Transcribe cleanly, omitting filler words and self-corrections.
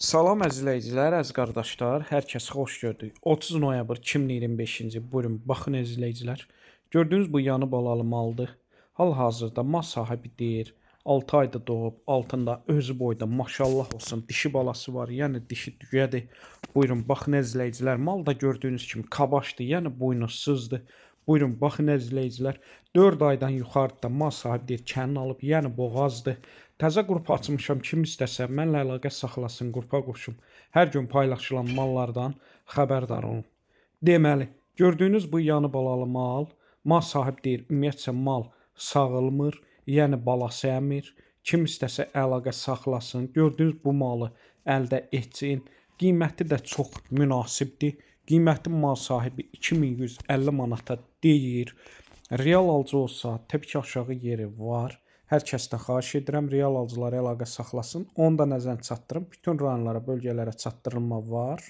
Salam əzizləyicilər, əziz qardaşlar, hər kəsi xoş gördük. 30 noyabr 2025-ci buyurun, baxın əzizləyicilər. Gördüyünüz bu yanı balalı maldır. Hal-hazırda mal sahibi deyir, 6 ayda doğub, altında özü boyda maşallah olsun dişi balası var, yəni dişi düyədir. Buyurun, baxın əzizləyicilər, mal da gördüyünüz kimi kabaşdır, yəni buynuzsuzdur. Buyurun, baxın əzizləyicilər, 4 aydan yuxarıda mal sahibi deyir, kənin alıb, yəni boğazdır. Təzə qrup açmışam, kim istəsə mənlə əlaqə saxlasın, qrupa qoşum. Hər gün paylaşılan mallardan xəbərdar olun. Deməli, gördüyünüz bu yanı balalı mal sahibi deyir, ümumiyyətcə mal sağılmır, yəni balası əmir. Kim istəsə əlaqə saxlasın. Gördüyünüz bu malı əldə etsin. Qiyməti də çox münasibdir. Qiyməti mal sahibi 2150 manata deyir. Real alıcı olsa, təbii ki, aşağı yeri var. Hər kəsdən xahiş edirəm, real alıcılara əlaqə saxlasın. Onu da nəzərə çatdırım. Bütün rayonlara, bölgələrə çatdırılma var.